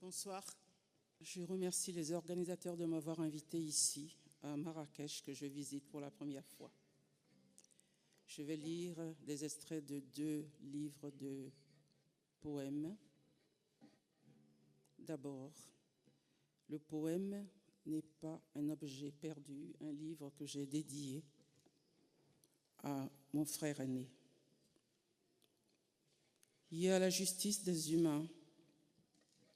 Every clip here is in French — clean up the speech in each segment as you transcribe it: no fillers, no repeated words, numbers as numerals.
Bonsoir. Je remercie les organisateurs de m'avoir invité ici, à Marrakech, que je visite pour la première fois. Je vais lire des extraits de 2 livres de poèmes. D'abord, le poème n'est pas un objet perdu, un livre que j'ai dédié à mon frère aîné. Il y a la justice des humains,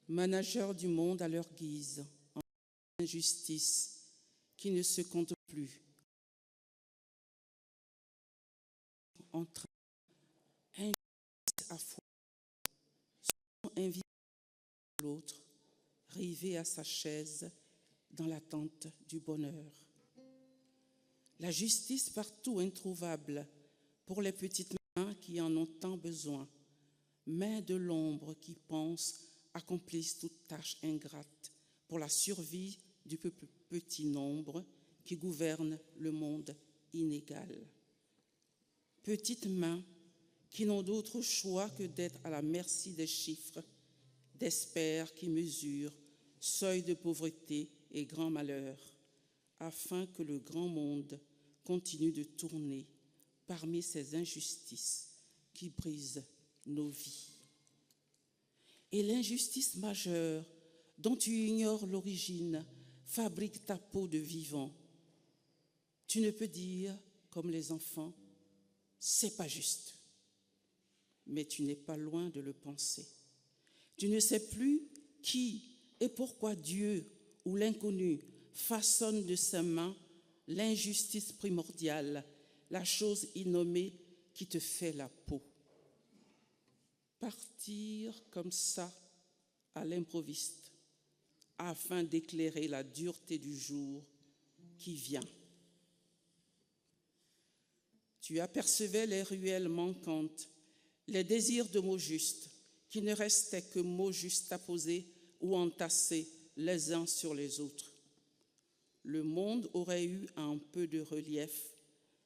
manageurs du monde à leur guise, en injustice qui ne se compte plus, entre injustice à foi, sont invités à l'autre, rivé à sa chaise dans l'attente du bonheur. La justice partout introuvable pour les petites mains qui en ont tant besoin, mains de l'ombre qui pensent accomplissent toute tâche ingrate pour la survie du petit nombre qui gouverne le monde inégal. Petites mains qui n'ont d'autre choix que d'être à la merci des chiffres, d'experts qui mesurent seuil de pauvreté et grand malheur, afin que le grand monde continue de tourner parmi ces injustices qui brisent nos vies. Et l'injustice majeure dont tu ignores l'origine fabrique ta peau de vivant. Tu ne peux dire, comme les enfants, c'est pas juste. Mais tu n'es pas loin de le penser. Tu ne sais plus qui et pourquoi Dieu ou l'inconnu façonne de ses mains l'injustice primordiale, la chose innommée qui te fait la peau. Partir comme ça à l'improviste afin d'éclairer la dureté du jour qui vient. Tu apercevais les ruelles manquantes, les désirs de mots justes qui ne restaient que mots justes apposés ou entassés les uns sur les autres. Le monde aurait eu un peu de relief,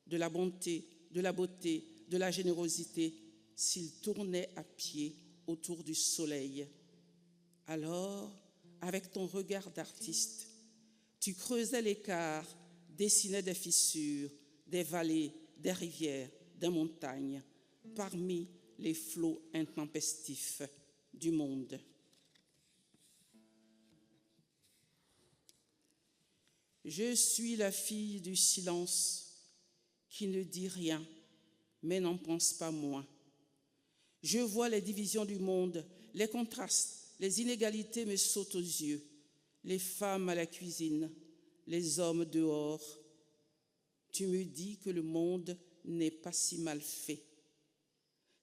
de la bonté, de la beauté, de la générosité s'il tournait à pied autour du soleil. Alors, avec ton regard d'artiste, tu creusais l'écart, dessinais des fissures, des vallées, des rivières, des montagnes, parmi les flots intempestifs du monde. Je suis la fille du silence qui ne dit rien, mais n'en pense pas moins. Je vois les divisions du monde, les contrastes, les inégalités me sautent aux yeux. Les femmes à la cuisine, les hommes dehors. Tu me dis que le monde n'est pas si mal fait.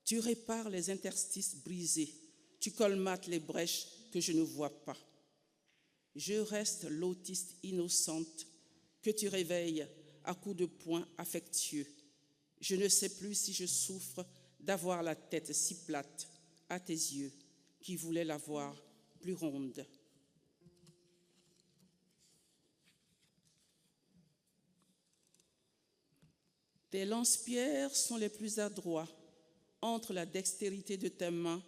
Tu répares les interstices brisés. Tu colmates les brèches que je ne vois pas. Je reste l'autiste innocente que tu réveilles à coups de poing affectueux. Je ne sais plus si je souffre d'avoir la tête si plate à tes yeux qui voulaient la voir plus ronde. Tes lance-pierres sont les plus adroits entre la dextérité de tes mains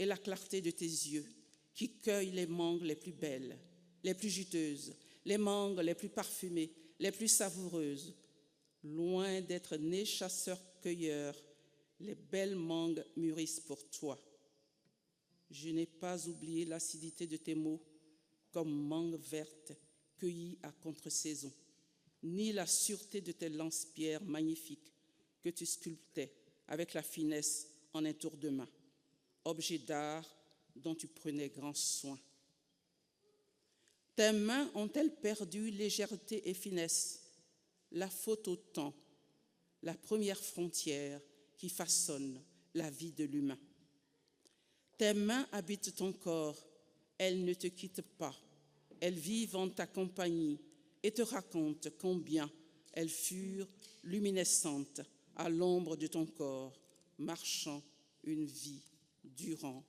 et la clarté de tes yeux qui cueillent les mangues les plus belles, les plus juteuses, les mangues les plus parfumées, les plus savoureuses. Loin d'être nés chasseurs-cueilleurs, les belles mangues mûrissent pour toi. Je n'ai pas oublié l'acidité de tes mots comme mangue verte cueillie à contre-saison, ni la sûreté de tes lance-pierres magnifiques que tu sculptais avec la finesse en un tour de main, objet d'art dont tu prenais grand soin. Tes mains ont-elles perdu légèreté et finesse? La faute au temps, la première frontière qui façonne la vie de l'humain. Tes mains habitent ton corps, elles ne te quittent pas, elles vivent en ta compagnie et te racontent combien elles furent luminescentes à l'ombre de ton corps, marchant une vie durant.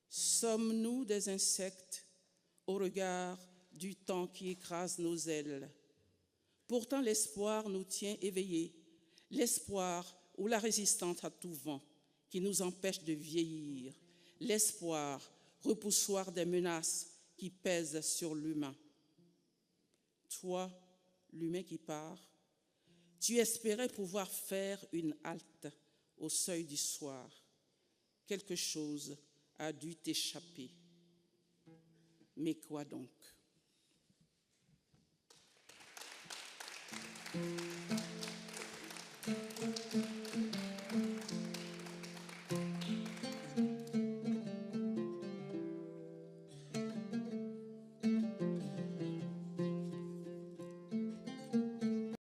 Sommes-nous des insectes au regard du temps qui écrase nos ailes? Pourtant, l'espoir nous tient éveillés, l'espoir ou la résistance à tout vent qui nous empêche de vieillir, l'espoir, repoussoir des menaces qui pèsent sur l'humain. Toi, l'humain qui part, tu espérais pouvoir faire une halte au seuil du soir. Quelque chose a dû t'échapper. Mais quoi donc?